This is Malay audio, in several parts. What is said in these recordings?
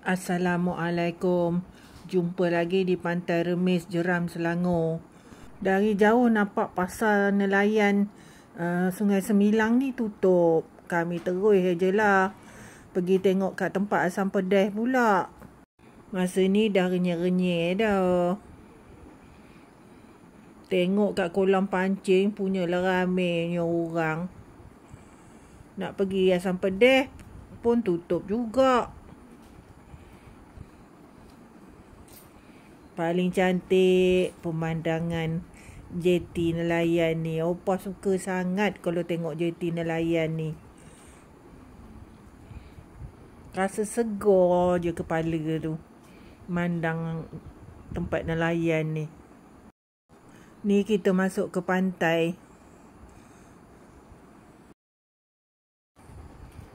Assalamualaikum. Jumpa lagi di Pantai Remis, Jeram, Selangor. Dari jauh nampak pasar nelayan Sungai Semilang ni tutup. Kami terus je lah pergi tengok kat tempat asam pedas pula. Masa ni dah renyek-renyek dah. Tengok kat kolam pancing punyalah ramainya orang. Nak pergi asam pedas pun tutup juga. Paling cantik pemandangan jeti nelayan ni. Opa suka sangat kalau tengok jeti nelayan ni. Rasa segar je kepala tu mandang tempat nelayan ni. Ni kita masuk ke pantai.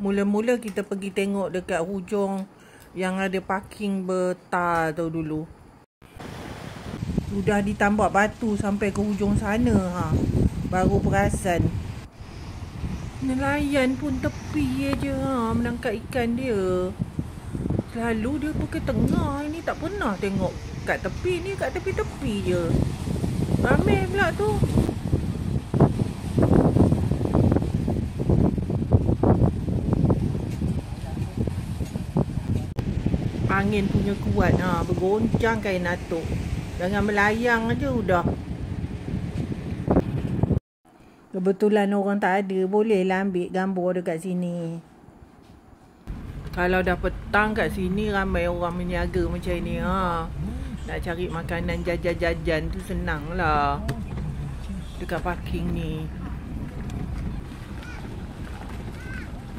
Mula-mula kita pergi tengok dekat hujung yang ada parking bertar tu dulu. Sudah ditambak batu sampai ke hujung sana baru perasan. Nelayan pun tepi je menangkap ikan dia. Selalu dia pergi tengah. Ini tak pernah tengok kat tepi ni, kat tepi-tepi je. Ramai pula tu. Angin punya kuat bergoncang kain atuk. Jangan melayang aja udah. Kebetulan orang tak ada, bolehlah ambil gambar dekat sini. Kalau dah petang kat sini ramai orang menjaga macam ni Nak cari makanan jajan-jajan tu senang lah dekat parking ni.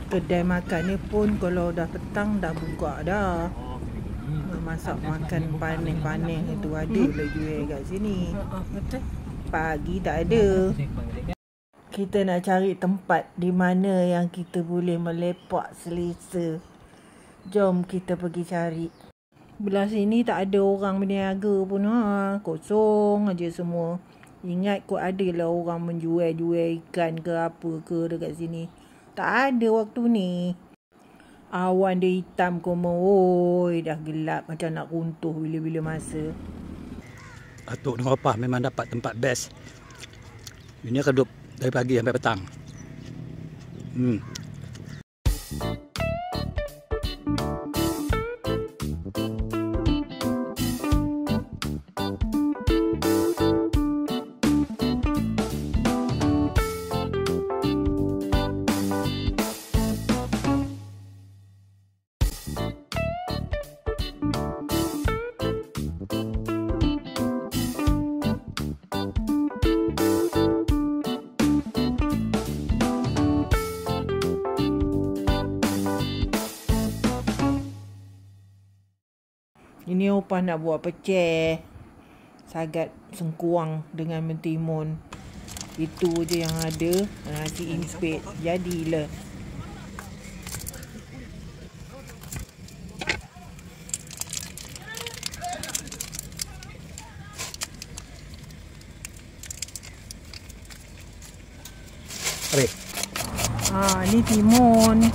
Kedai makan ni pun kalau dah petang dah buka dah. Masak makan panen-panen itu ada lah jual kat sini. Pagi tak ada. Kita nak cari tempat di mana yang kita boleh melepak selesa. Jom kita pergi cari. Belah sini tak ada orang berniaga pun kosong aja semua. Ingat kot ada lah orang menjual-jual ikan ke apa ke dekat sini. Tak ada waktu ni. Awan dia hitam oi, dah gelap macam nak runtuh bila-bila masa. Atuk dengan opah memang dapat tempat best. Ini akan duduk dari pagi sampai petang. Ini opah nak buat pecel sagat sengkuang dengan mentimun. Itu je yang ada. Nasi impit jadilah. Ni timun.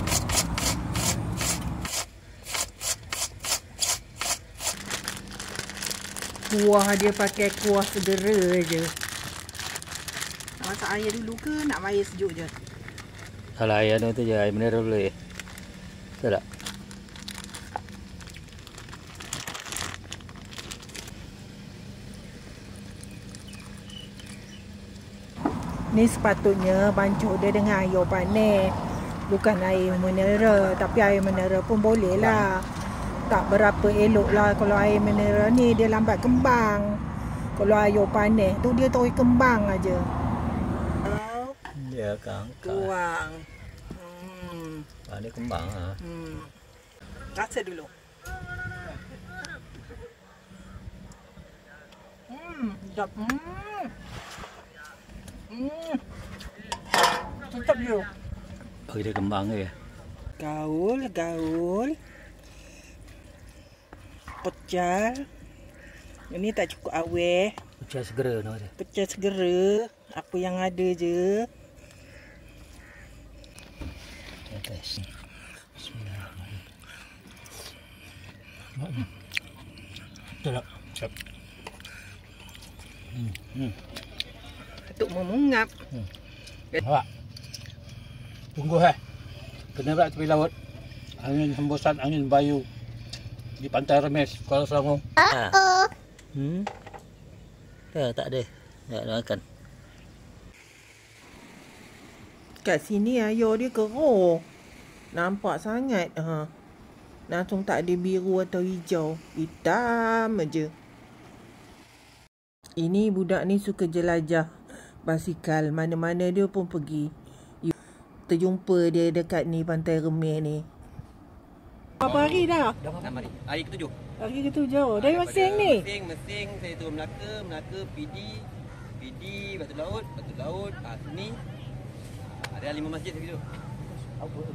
Kuah dia pakai kuah segera je. Masak air dulu ke nak air sejuk je? Kalau air tu je, air mineral boleh. Betul tak? Ni sepatutnya bancuk dia dengan air panas. Bukan air mineral. Tapi air mineral pun boleh lah. Tak berapa elok lah kalau air mineral ni dia lambat kembang. Kalau air panas tu dia terus kembang aja. Dia akan tuang. Dia kembang Rasa dulu. Sedap. Sedap je. Bagi dia kembang je. Gaul. Pecel. Ini tak cukup awet. Pecel segera no dia. Pecel segera. Apa yang ada je. Bismillahirrahmanirrahim. Betul tak? Siap. Atuk mau mengap. Awak. Tunggu Kena pula tepi laut. Angin hembusan, angin bayu. Di Pantai Remis, Kuala Selangor. Tak ada. Tak nak makan. Kat sini air dia keruh. Nampak sangat. Langsung tak ada biru atau hijau. Hitam aja. Ini budak ni suka jelajah basikal. Mana-mana dia pun pergi. Terjumpa dia dekat ni Pantai Remis ni. Berapa hari dah? 6 hari. Hari ke-7. Hari ke-7. Dari Mesing ni? Mesing, saya turun Melaka, PD, Batu Laut, sini. Ada 5 masjid begitu.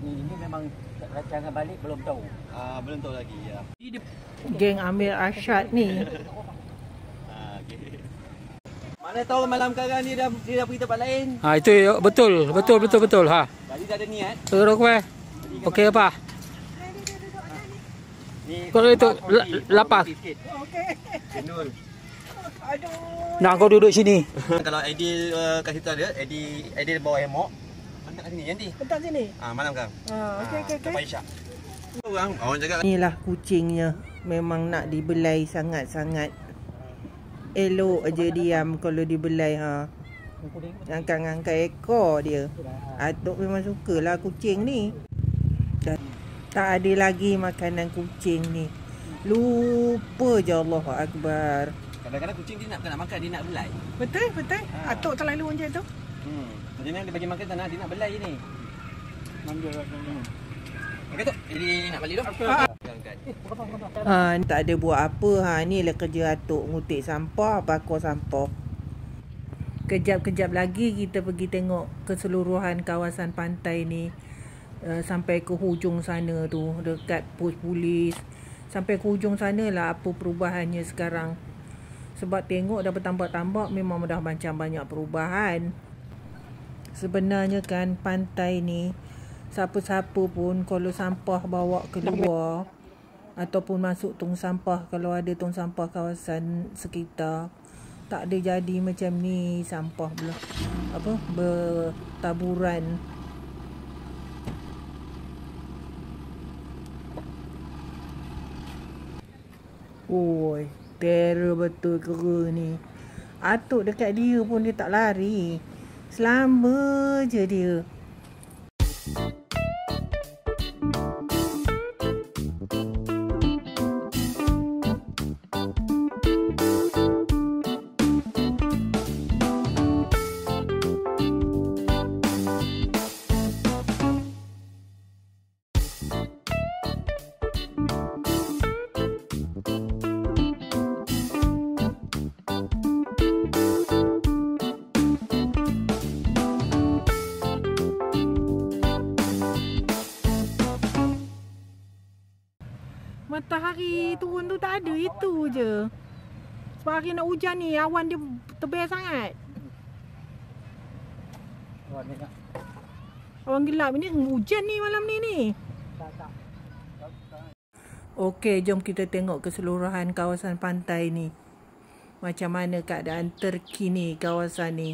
Ini memang rancangan balik belum tahu. Belum tahu lagi ya. Geng Amir Arsyad ni. Mana tahu malam sekarang dia dah pergi tempat lain. Itu betul. Tadi dah ada niat. Terus okey apa? Ni Kalau itu lapar. Okey. Jenul. Aduh. Nak kau duduk sini. Kalau Aidil kat situ ada, Aidil bawa hemok. Letak kat sini nanti. Letak sini? Malam kan. Okey. Lepas Isyak. Orang jaga. Inilah kucingnya. Memang nak dibelai sangat-sangat. Elok aja diam kalau dibelai Angkat-angkat ekor dia. Atuk memang sukalah kucing ni. Tak ada lagi makanan kucing ni. Lupa je, Allahu Akbar. Kadang-kadang kucing dia bukan nak makan, dia nak belai. Betul. Atuk selalu macam tu. Jadi dia bagi makan tanah, dia nak belai ni. Okey tu, jadi nak balik tu. Tak ada buat apa. Ni lah kerja atuk, ngutik sampah, bakar sampah. Kejap-kejap lagi kita pergi tengok keseluruhan kawasan pantai ni. Sampai ke hujung sana tu, dekat pos polis. Sampai ke hujung sana lah apa perubahannya sekarang. Sebab tengok dah bertambak-tambak, memang dah macam banyak perubahan. Sebenarnya kan pantai ni, siapa-siapa pun kalau sampah bawa keluar ataupun masuk tong sampah, kalau ada tong sampah kawasan sekitar, tak ada jadi macam ni sampah bertaburan. Oi, terror betul kera ni. Atuk dekat dia pun dia tak lari. Selamba je dia. Matahari turun tu tak ada, itu je. Sebab hari nak hujan ni, awan dia tebal sangat. Awan gelap ni, hujan ni malam ni. Okey, jom kita tengok keseluruhan kawasan pantai ni. Macam mana keadaan terkini kawasan ni.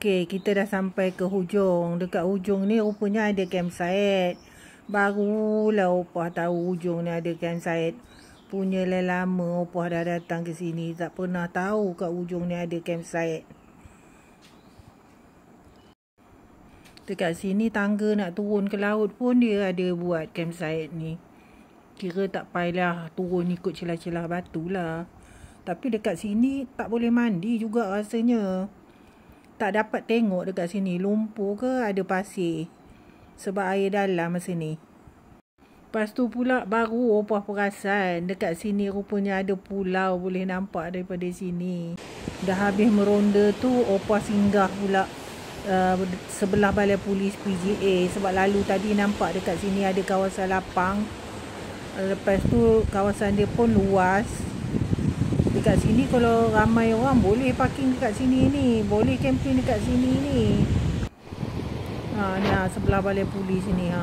Okey, kita dah sampai ke hujung. Dekat hujung ni rupanya ada campsite. Barulah Opah tahu hujung ni ada campsite. Punyalah lama Opah dah datang ke sini. Tak pernah tahu kat hujung ni ada campsite. Dekat sini tangga nak turun ke laut pun dia ada buat campsite ni. Kira tak payahlah turun ikut celah-celah batu lah. Tapi dekat sini tak boleh mandi juga rasanya. Tak dapat tengok dekat sini lumpur ke ada pasir. Sebab air dalam masa ni. Lepas tu pula baru Opah perasan dekat sini rupanya ada pulau boleh nampak daripada sini. Dah habis meronda tu Opah singgah pula sebelah balai polis PGA. Sebab lalu tadi nampak dekat sini ada kawasan lapang. Lepas tu kawasan dia pun luas. Dekat sini kalau ramai orang boleh parking dekat sini ni. Boleh camping dekat sini ni. Ni sebelah balai polis ni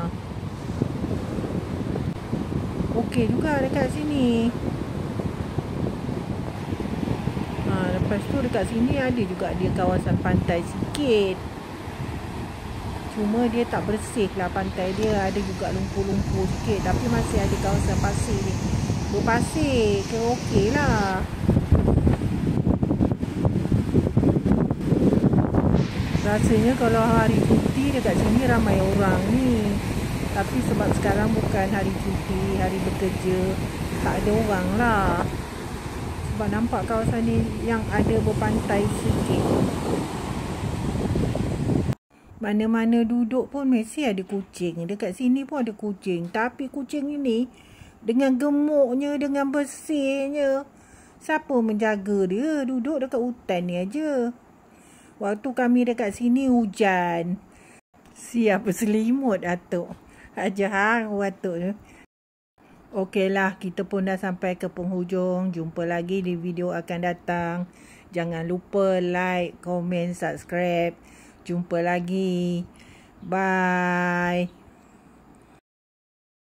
Okey juga dekat sini. Lepas tu dekat sini ada juga dia kawasan pantai sikit. Cuma dia tak bersih lah pantai dia. Ada juga lumpur-lumpur sikit. Tapi masih ada kawasan pasir ni. Berpasir. Kira okey lah. Rasanya kalau hari cuti dekat sini ramai orang ni. Tapi sebab sekarang bukan hari cuti, hari bekerja, tak ada orang lah. Sebab nampak kawasan ni yang ada berpantai sikit. Mana-mana duduk pun mesti ada kucing. Dekat sini pun ada kucing. Tapi kucing ini dengan gemuknya, dengan bersihnya, siapa menjaga dia? Duduk dekat hutan ni aja. Waktu kami dekat sini hujan. Siap berselimut atuk. Aja haru atuk tu. Okeylah, kita pun dah sampai ke penghujung. Jumpa lagi di video akan datang. Jangan lupa like, komen, subscribe. Jumpa lagi. Bye.